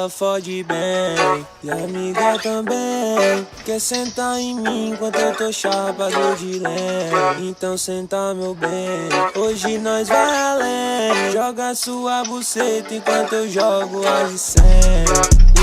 ela fode bem. E a amiga também quer sentar em mim enquanto eu tô chapado de leve. Então senta, meu bem, hoje nós vai além. Joga sua buceta enquanto eu jogo a de 100.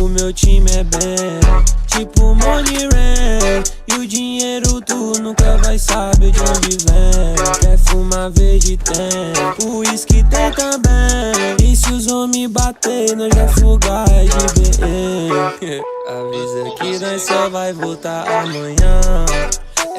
O meu time é bem, tipo Money Rain. E o dinheiro tu nunca vai saber de onde vem. Quer fumar verde tem, o uísque tem também. E se os homens bater, nós já fugar de BM. Avisa que nós só vai voltar amanhã.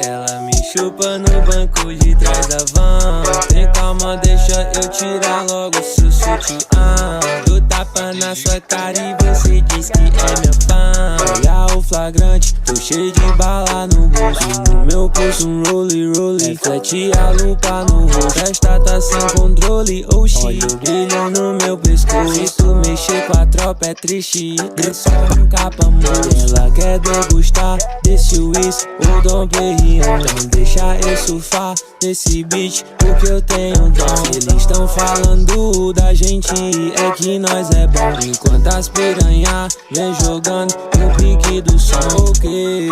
Ela me chupa no banco de trás da van. Tem calma, deixa eu tirar logo seu sutiã. Dou tapa na sua cara e você diz que é minha fã. Olha o flagrante, tô cheio de bala no bolso. No meu pulso um rollie. Reflete a lupa no rosto. Esta tá sem controle, oxi. Olha o brilho no meu pescoço. Se tu mexer com a tropa é triste. É só um capa moço. Ela quer degustar desse uísque ou Dom Perignon. Então deixa eu surfar nesse beat porque eu tenho dom. Eles tão falando da gente, é que nós é bom. Enquanto as piranha vem jogando o pique do som. Ok,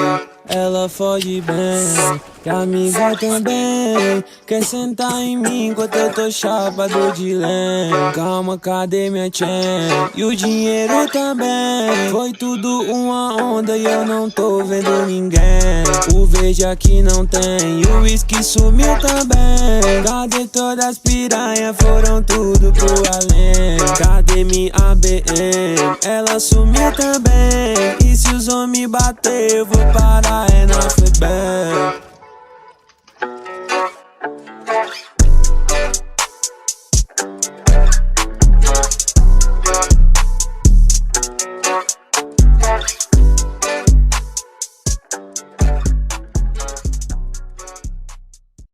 ela fode bem, e a amiga também quer sentar em mim enquanto eu tô chapado de lém. Calma, cadê minha chain? E o dinheiro também. Foi tudo uma onda e eu não tô vendo ninguém. O verde aqui não tem, e o uísque sumiu também. Cadê todas as piranha? Foram tudo pro além. Cadê minha BM? Ela sumiu também. E se os homens bater, eu vou parar, é na FEBEM.